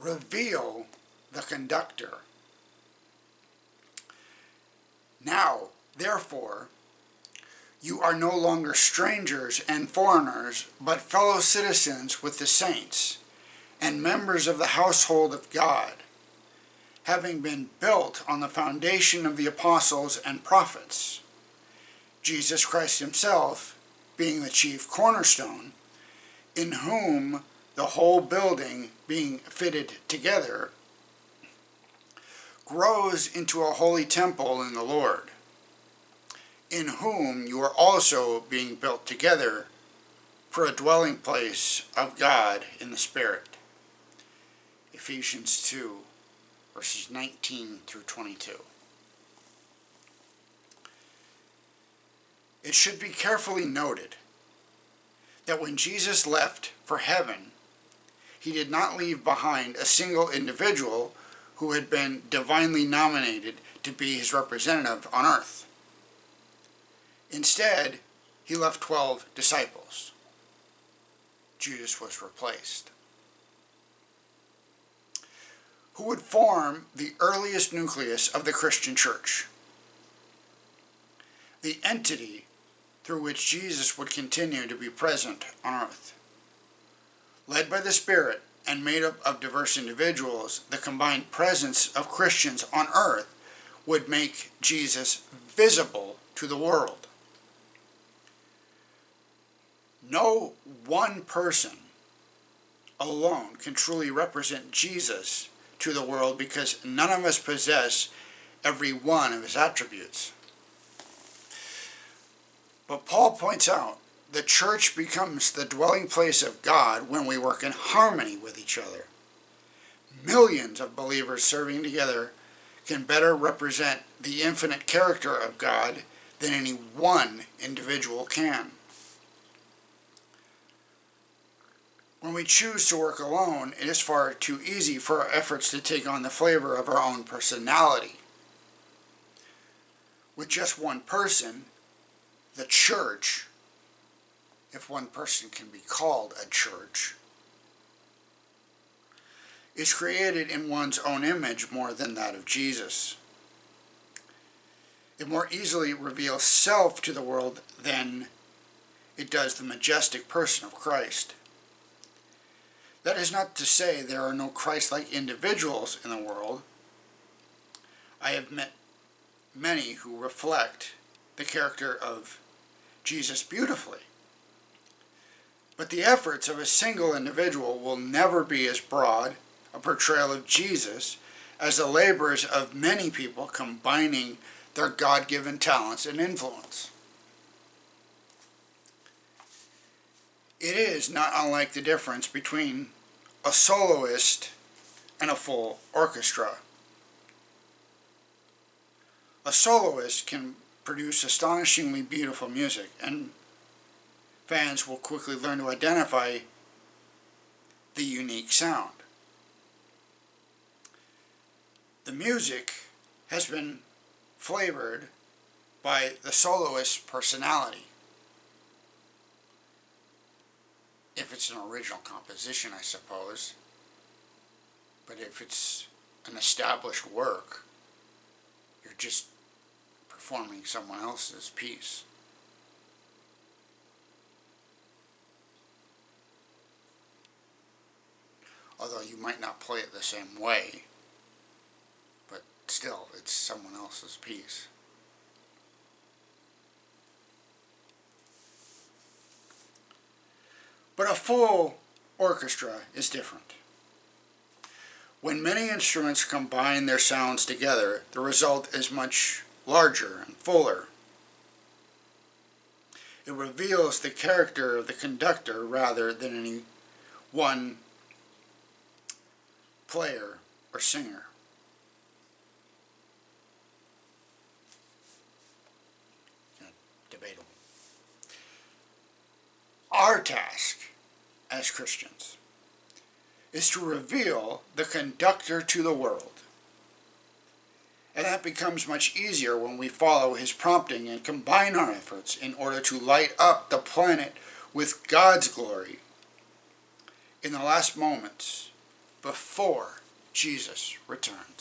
reveal the conductor. Now, therefore, you are no longer strangers and foreigners, but fellow citizens with the saints, and members of the household of God, having been built on the foundation of the apostles and prophets, Jesus Christ himself being the chief cornerstone, in whom the whole building being fitted together grows into a holy temple in the Lord, in whom you are also being built together for a dwelling place of God in the Spirit. Ephesians 2, verses 19 through 22. It should be carefully noted that when Jesus left for heaven, he did not leave behind a single individual who had been divinely nominated to be his representative on earth. Instead, he left 12 disciples. Judas was replaced. Who would form the earliest nucleus of the Christian church, the entity through which Jesus would continue to be present on earth. Led by the Spirit and made up of diverse individuals, the combined presence of Christians on earth would make Jesus visible to the world. No one person alone can truly represent Jesus to the world, because none of us possess every one of his attributes. But Paul points out the church becomes the dwelling place of God when we work in harmony with each other. Millions of believers serving together can better represent the infinite character of God than any one individual can. When we choose to work alone, it is far too easy for our efforts to take on the flavor of our own personality. With just one person, the church, if one person can be called a church, is created in one's own image more than that of Jesus. It more easily reveals self to the world than it does the majestic person of Christ. That is not to say there are no Christ-like individuals in the world. I have met many who reflect the character of Jesus beautifully. But the efforts of a single individual will never be as broad a portrayal of Jesus as the labors of many people combining their God-given talents and influence. It is not unlike the difference between a soloist and a full orchestra. A soloist can produce astonishingly beautiful music, and fans will quickly learn to identify the unique sound. The music has been flavored by the soloist's personality. If it's an original composition, I suppose. But if it's an established work, you're just performing someone else's piece. Although you might not play it the same way, but still, it's someone else's piece. But a full orchestra is different. When many instruments combine their sounds together, the result is much larger and fuller. It reveals the character of the conductor rather than any one player or singer. Debatable. Our task as Christians is to reveal the conductor to the world. And that becomes much easier when we follow his prompting and combine our efforts in order to light up the planet with God's glory in the last moments before Jesus returns.